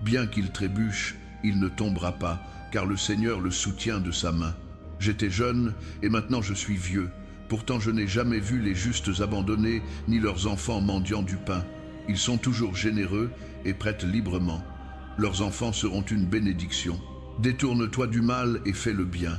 Bien qu'il trébuche, il ne tombera pas, car le Seigneur le soutient de sa main. J'étais jeune, et maintenant je suis vieux. Pourtant je n'ai jamais vu les justes abandonnés, ni leurs enfants mendiant du pain. Ils sont toujours généreux et prêtent librement. Leurs enfants seront une bénédiction. Détourne-toi du mal et fais le bien.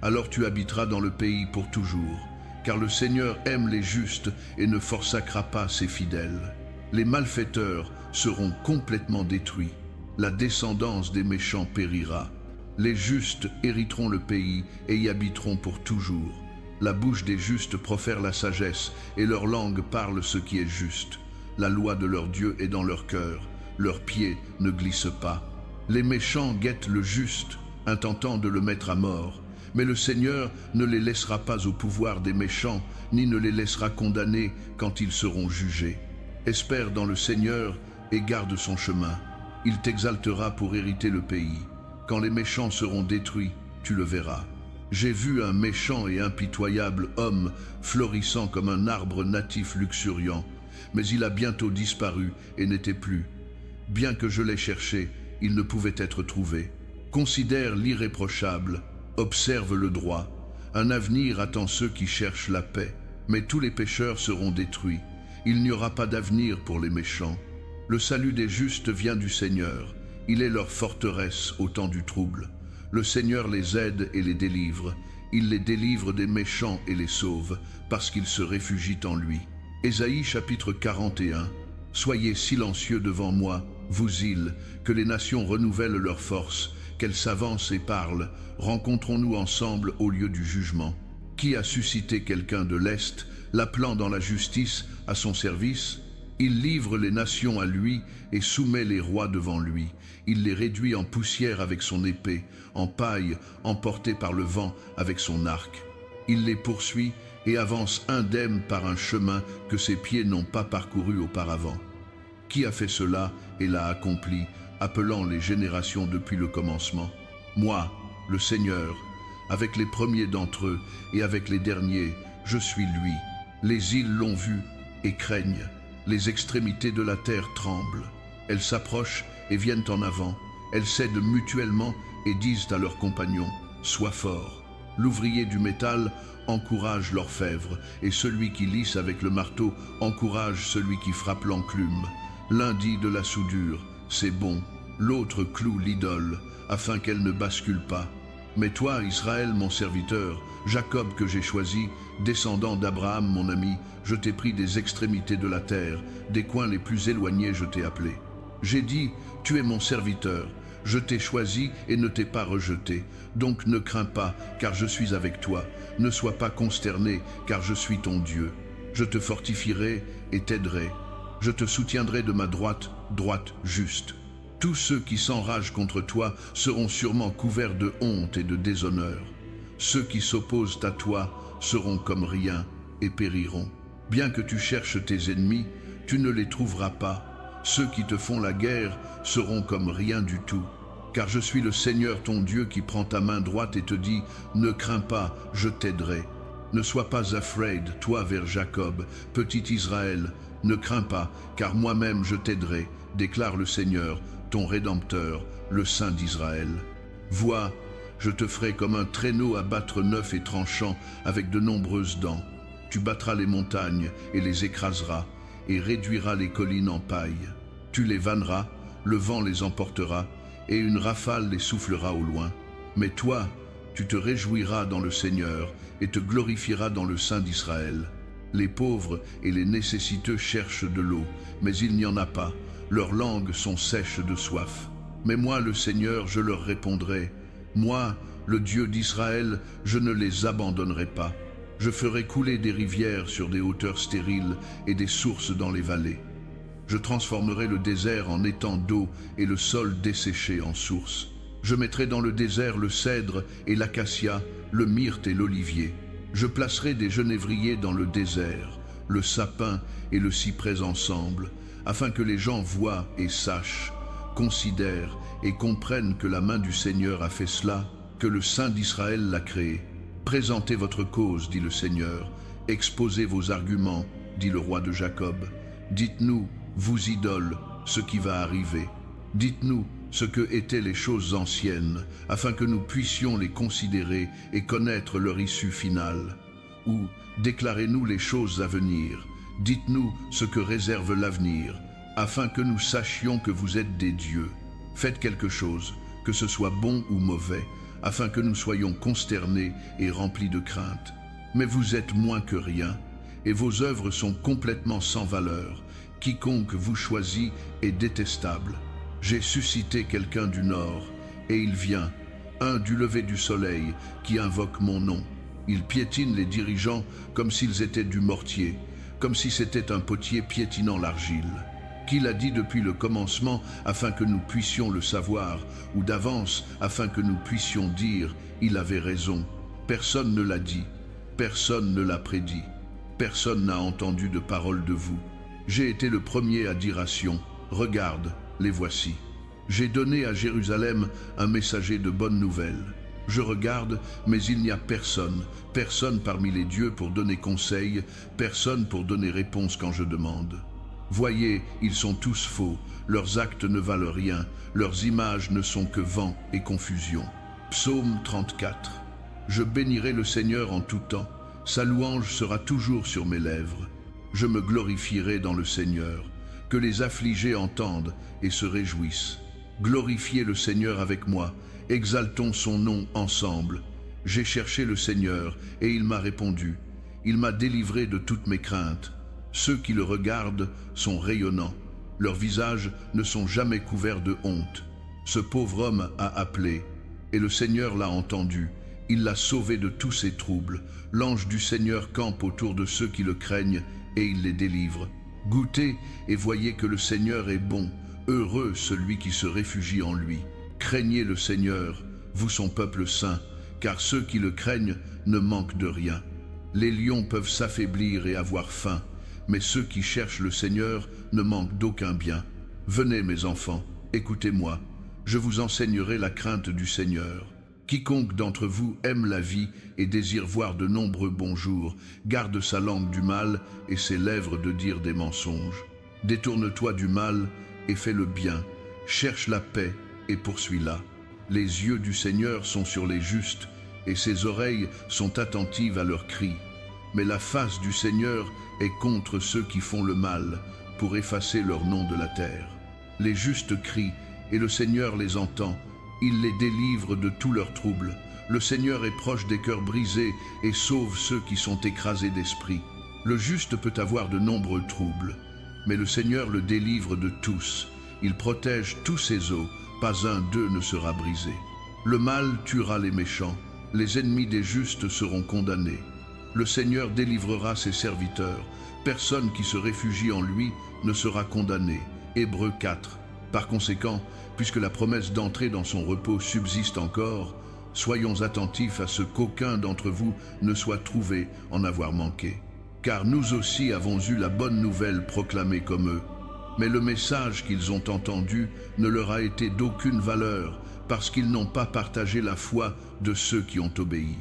Alors tu habiteras dans le pays pour toujours. Car le Seigneur aime les justes et ne forçacera pas ses fidèles. Les malfaiteurs seront complètement détruits. La descendance des méchants périra. Les justes hériteront le pays et y habiteront pour toujours. La bouche des justes profère la sagesse et leur langue parle ce qui est juste. La loi de leur Dieu est dans leur cœur. Leurs pieds ne glissent pas. Les méchants guettent le juste, intentant de le mettre à mort. Mais le Seigneur ne les laissera pas au pouvoir des méchants, ni ne les laissera condamner quand ils seront jugés. Espère dans le Seigneur et garde son chemin. Il t'exaltera pour hériter le pays. Quand les méchants seront détruits, tu le verras. J'ai vu un méchant et impitoyable homme florissant comme un arbre natif luxuriant, mais il a bientôt disparu et n'était plus. Bien que je l'ai cherché, il ne pouvait être trouvé. Considère l'irréprochable, observe le droit. Un avenir attend ceux qui cherchent la paix, mais tous les pécheurs seront détruits. Il n'y aura pas d'avenir pour les méchants. Le salut des justes vient du Seigneur. Il est leur forteresse au temps du trouble. Le Seigneur les aide et les délivre. Il les délivre des méchants et les sauve, parce qu'ils se réfugient en lui. Ésaïe chapitre 41. Soyez silencieux devant moi, vous îles, que les nations renouvellent leur force, qu'elles s'avancent et parlent. Rencontrons-nous ensemble au lieu du jugement. Qui a suscité quelqu'un de l'Est, l'appelant dans la justice à son service? Il livre les nations à lui et soumet les rois devant lui. Il les réduit en poussière avec son épée, en paille emportée par le vent avec son arc. Il les poursuit et avance indemne par un chemin que ses pieds n'ont pas parcouru auparavant. Qui a fait cela et l'a accompli, appelant les générations depuis le commencement? Moi, le Seigneur, avec les premiers d'entre eux et avec les derniers, je suis lui. Les îles l'ont vu et craignent. Les extrémités de la terre tremblent. Elles s'approchent et viennent en avant. Elles cèdent mutuellement et disent à leurs compagnons, « Sois fort ». L'ouvrier du métal encourage l'orfèvre, et celui qui lisse avec le marteau encourage celui qui frappe l'enclume. L'un dit de la soudure, « C'est bon », l'autre cloue l'idole, afin qu'elle ne bascule pas. Mais toi, Israël, mon serviteur, Jacob que j'ai choisi, descendant d'Abraham, mon ami, je t'ai pris des extrémités de la terre, des coins les plus éloignés je t'ai appelé. J'ai dit, tu es mon serviteur, je t'ai choisi et ne t'ai pas rejeté. Donc ne crains pas, car je suis avec toi. Ne sois pas consterné, car je suis ton Dieu. Je te fortifierai et t'aiderai. Je te soutiendrai de ma droite, droite juste. Tous ceux qui s'enragent contre toi seront sûrement couverts de honte et de déshonneur. Ceux qui s'opposent à toi seront comme rien et périront. Bien que tu cherches tes ennemis, tu ne les trouveras pas. Ceux qui te font la guerre seront comme rien du tout. Car je suis le Seigneur ton Dieu qui prend ta main droite et te dit, ne crains pas, je t'aiderai. Ne sois pas afraid, toi vers Jacob, petit Israël, ne crains pas, car moi-même je t'aiderai, déclare le Seigneur, ton Rédempteur, le Saint d'Israël. Vois, je te ferai comme un traîneau à battre neuf et tranchant avec de nombreuses dents. Tu battras les montagnes et les écraseras, et réduiras les collines en paille. Tu les vanneras, le vent les emportera, et une rafale les soufflera au loin. Mais toi, tu te réjouiras dans le Seigneur, et te glorifieras dans le Saint d'Israël. Les pauvres et les nécessiteux cherchent de l'eau, mais il n'y en a pas. Leurs langues sont sèches de soif. Mais moi, le Seigneur, je leur répondrai. Moi, le Dieu d'Israël, je ne les abandonnerai pas. Je ferai couler des rivières sur des hauteurs stériles et des sources dans les vallées. Je transformerai le désert en étang d'eau et le sol desséché en source. Je mettrai dans le désert le cèdre et l'acacia, le myrte et l'olivier. Je placerai des genévriers dans le désert. le sapin et le cyprès ensemble, afin que les gens voient et sachent, considèrent et comprennent que la main du Seigneur a fait cela, que le Saint d'Israël l'a créé. Présentez votre cause, dit le Seigneur, exposez vos arguments, dit le roi de Jacob. Dites-nous, vous idoles, ce qui va arriver. Dites-nous ce que étaient les choses anciennes, afin que nous puissions les considérer et connaître leur issue finale. Ou déclarez-nous les choses à venir. Dites-nous ce que réserve l'avenir, afin que nous sachions que vous êtes des dieux. Faites quelque chose, que ce soit bon ou mauvais, afin que nous soyons consternés et remplis de crainte. Mais vous êtes moins que rien, et vos œuvres sont complètement sans valeur. Quiconque vous choisit est détestable. J'ai suscité quelqu'un du nord, et il vient, un du lever du soleil, qui invoque mon nom. Il piétine les dirigeants comme s'ils étaient du mortier, comme si c'était un potier piétinant l'argile. Qui l'a dit depuis le commencement afin que nous puissions le savoir, ou d'avance afin que nous puissions dire « il avait raison ». Personne ne l'a dit, personne ne l'a prédit, personne n'a entendu de parole de vous. J'ai été le premier à dire à Sion « regarde, les voici ». J'ai donné à Jérusalem un messager de bonnes nouvelles. Je regarde, mais il n'y a personne, personne parmi les dieux pour donner conseil, personne pour donner réponse quand je demande. Voyez, ils sont tous faux, leurs actes ne valent rien, leurs images ne sont que vent et confusion. Psaume 34. Je bénirai le Seigneur en tout temps, sa louange sera toujours sur mes lèvres. Je me glorifierai dans le Seigneur, que les affligés entendent et se réjouissent. Glorifiez le Seigneur avec moi, exaltons son nom ensemble. J'ai cherché le Seigneur et il m'a répondu. Il m'a délivré de toutes mes craintes. Ceux qui le regardent sont rayonnants. Leurs visages ne sont jamais couverts de honte. Ce pauvre homme a appelé, et le Seigneur l'a entendu. Il l'a sauvé de tous ses troubles. L'ange du Seigneur campe autour de ceux qui le craignent, et il les délivre. Goûtez et voyez que le Seigneur est bon. Heureux celui qui se réfugie en lui. Craignez le Seigneur, vous son peuple saint, car ceux qui le craignent ne manquent de rien. Les lions peuvent s'affaiblir et avoir faim, mais ceux qui cherchent le Seigneur ne manquent d'aucun bien. Venez mes enfants, écoutez-moi, je vous enseignerai la crainte du Seigneur. Quiconque d'entre vous aime la vie et désire voir de nombreux bons jours, garde sa langue du mal et ses lèvres de dire des mensonges. Détourne-toi du mal et fais le bien, cherche la paix et poursuis-la. Les yeux du Seigneur sont sur les justes et ses oreilles sont attentives à leurs cris. Mais la face du Seigneur est contre ceux qui font le mal, pour effacer leur nom de la terre. Les justes crient, et le Seigneur les entend. Il les délivre de tous leurs troubles. Le Seigneur est proche des cœurs brisés et sauve ceux qui sont écrasés d'esprit. Le juste peut avoir de nombreux troubles, mais le Seigneur le délivre de tous. Il protège tous ses os, pas un d'eux ne sera brisé. Le mal tuera les méchants, les ennemis des justes seront condamnés. Le Seigneur délivrera ses serviteurs. Personne qui se réfugie en lui ne sera condamné. Hébreux 4. Par conséquent, puisque la promesse d'entrer dans son repos subsiste encore, soyons attentifs à ce qu'aucun d'entre vous ne soit trouvé en avoir manqué. Car nous aussi avons eu la bonne nouvelle proclamée comme eux. Mais le message qu'ils ont entendu ne leur a été d'aucune valeur, parce qu'ils n'ont pas partagé la foi de ceux qui ont obéi.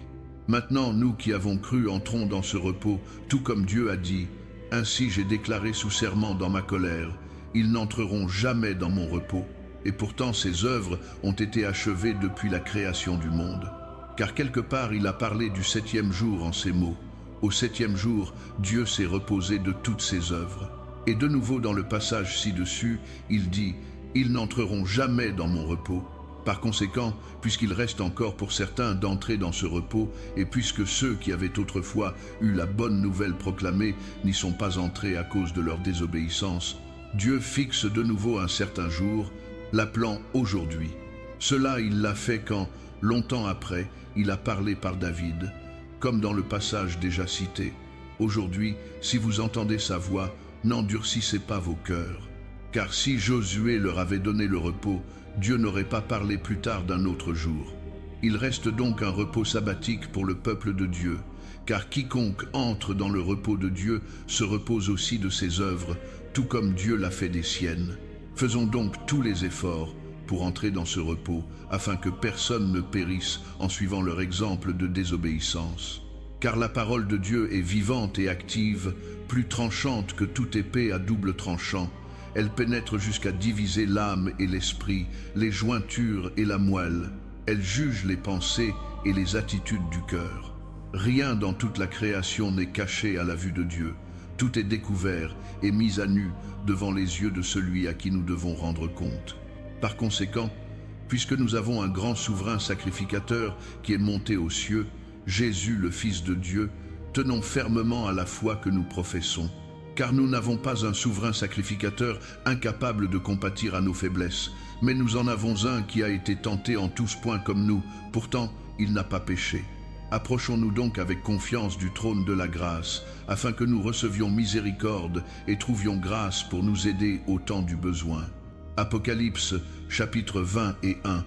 Maintenant, nous qui avons cru entrons dans ce repos, tout comme Dieu a dit. Ainsi j'ai déclaré sous serment dans ma colère, ils n'entreront jamais dans mon repos. Et pourtant ces œuvres ont été achevées depuis la création du monde. Car quelque part il a parlé du 7e jour en ces mots. Au 7e jour, Dieu s'est reposé de toutes ses œuvres. Et de nouveau dans le passage ci-dessus, il dit, ils n'entreront jamais dans mon repos. Par conséquent, puisqu'il reste encore pour certains d'entrer dans ce repos, et puisque ceux qui avaient autrefois eu la bonne nouvelle proclamée n'y sont pas entrés à cause de leur désobéissance, Dieu fixe de nouveau un certain jour, l'appelant aujourd'hui. Cela il l'a fait quand, longtemps après, il a parlé par David, comme dans le passage déjà cité. Aujourd'hui, si vous entendez sa voix, n'endurcissez pas vos cœurs. Car si Josué leur avait donné le repos, Dieu n'aurait pas parlé plus tard d'un autre jour. Il reste donc un repos sabbatique pour le peuple de Dieu, car quiconque entre dans le repos de Dieu se repose aussi de ses œuvres, tout comme Dieu l'a fait des siennes. Faisons donc tous les efforts pour entrer dans ce repos, afin que personne ne périsse en suivant leur exemple de désobéissance. Car la parole de Dieu est vivante et active, plus tranchante que toute épée à double tranchant. Elle pénètre jusqu'à diviser l'âme et l'esprit, les jointures et la moelle. Elle juge les pensées et les attitudes du cœur. Rien dans toute la création n'est caché à la vue de Dieu. Tout est découvert et mis à nu devant les yeux de celui à qui nous devons rendre compte. Par conséquent, puisque nous avons un grand souverain sacrificateur qui est monté aux cieux, Jésus le Fils de Dieu, tenons fermement à la foi que nous professons. Car nous n'avons pas un souverain sacrificateur incapable de compatir à nos faiblesses, mais nous en avons un qui a été tenté en tous points comme nous, pourtant il n'a pas péché. Approchons-nous donc avec confiance du trône de la grâce, afin que nous recevions miséricorde et trouvions grâce pour nous aider au temps du besoin. Apocalypse, chapitre 20 et 1.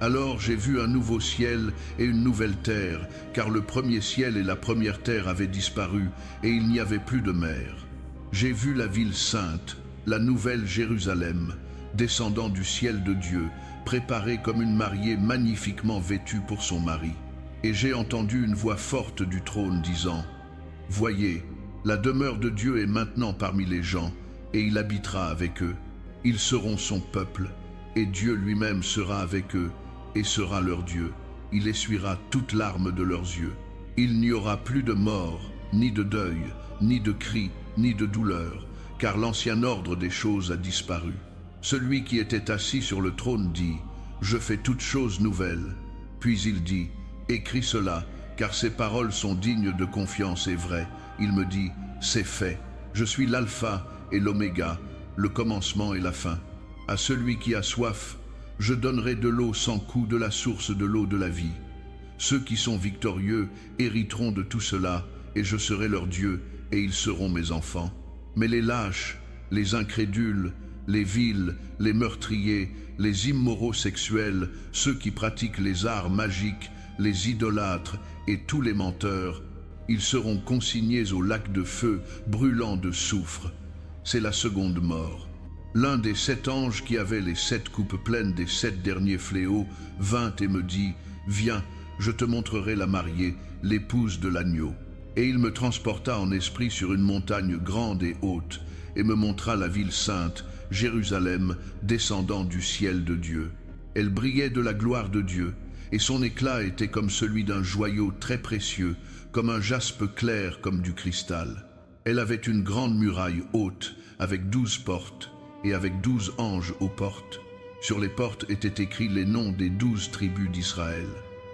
Alors j'ai vu un nouveau ciel et une nouvelle terre, car le premier ciel et la première terre avaient disparu, et il n'y avait plus de mer. J'ai vu la ville sainte, la nouvelle Jérusalem, descendant du ciel de Dieu, préparée comme une mariée magnifiquement vêtue pour son mari. Et j'ai entendu une voix forte du trône disant : « Voyez, la demeure de Dieu est maintenant parmi les gens, et il habitera avec eux. Ils seront son peuple, et Dieu lui-même sera avec eux, et sera leur Dieu. Il essuiera toute larme de leurs yeux. Il n'y aura plus de mort, ni de deuil, ni de cri, ni de douleur, car l'ancien ordre des choses a disparu. Celui qui était assis sur le trône dit : Je fais toutes choses nouvelles. Puis il dit : Écris cela, car ces paroles sont dignes de confiance et vraies. Il me dit : C'est fait. Je suis l'alpha et l'oméga, le commencement et la fin. À celui qui a soif, je donnerai de l'eau sans coût de la source de l'eau de la vie. Ceux qui sont victorieux hériteront de tout cela, et je serai leur Dieu, et ils seront mes enfants. Mais les lâches, les incrédules, les vils, les meurtriers, les immoraux sexuels, ceux qui pratiquent les arts magiques, les idolâtres et tous les menteurs, ils seront consignés au lac de feu brûlant de soufre. C'est la seconde mort. L'un des 7 anges qui avaient les 7 coupes pleines des 7 derniers fléaux vint et me dit : Viens, je te montrerai la mariée, l'épouse de l'agneau. Et il me transporta en esprit sur une montagne grande et haute, et me montra la ville sainte, Jérusalem, descendant du ciel de Dieu. Elle brillait de la gloire de Dieu, et son éclat était comme celui d'un joyau très précieux, comme un jaspe clair comme du cristal. Elle avait une grande muraille haute, avec 12 portes, et avec 12 anges aux portes. Sur les portes étaient écrits les noms des 12 tribus d'Israël.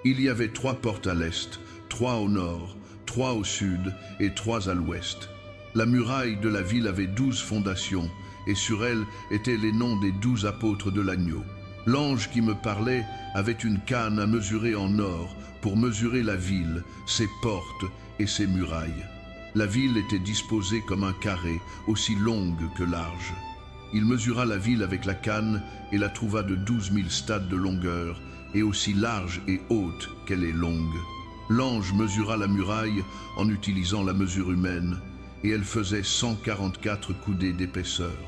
Il y avait 3 portes à l'est, 3 au nord, 3 au sud et 3 à l'ouest. La muraille de la ville avait 12 fondations, et sur elle étaient les noms des 12 apôtres de l'agneau. L'ange qui me parlait avait une canne à mesurer en or pour mesurer la ville, ses portes et ses murailles. La ville était disposée comme un carré, aussi longue que large. Il mesura la ville avec la canne et la trouva de 12 000 stades de longueur, et aussi large et haute qu'elle est longue. L'ange mesura la muraille en utilisant la mesure humaine, et elle faisait 144 coudées d'épaisseur.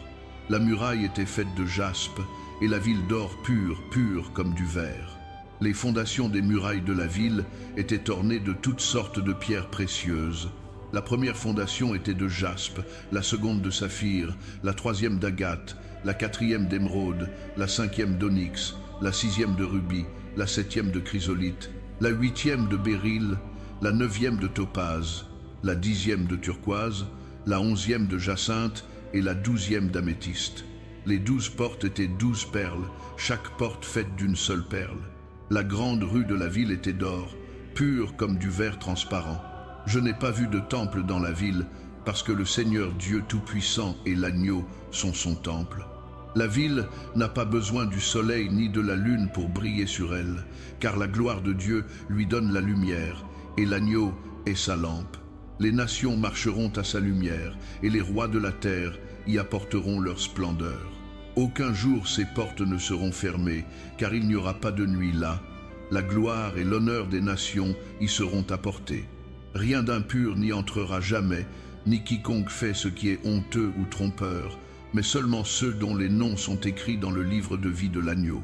La muraille était faite de jaspe, et la ville d'or pur, pur comme du verre. Les fondations des murailles de la ville étaient ornées de toutes sortes de pierres précieuses. La première fondation était de jaspe, la seconde de saphir, la troisième d'agate, la quatrième d'émeraude, la cinquième d'onyx, la sixième de rubis, la septième de chrysolite, la huitième de béryl, la neuvième de topaze, la 10e de turquoise, la 11e de jacinthe et la 12e d'améthyste. Les 12 portes étaient 12 perles, chaque porte faite d'une seule perle. La grande rue de la ville était d'or, pure comme du verre transparent. Je n'ai pas vu de temple dans la ville, parce que le Seigneur Dieu Tout-Puissant et l'agneau sont son temple. La ville n'a pas besoin du soleil ni de la lune pour briller sur elle, car la gloire de Dieu lui donne la lumière, et l'agneau est sa lampe. Les nations marcheront à sa lumière, et les rois de la terre y apporteront leur splendeur. Aucun jour ses portes ne seront fermées, car il n'y aura pas de nuit là. La gloire et l'honneur des nations y seront apportés. Rien d'impur n'y entrera jamais, ni quiconque fait ce qui est honteux ou trompeur, mais seulement ceux dont les noms sont écrits dans le livre de vie de l'agneau.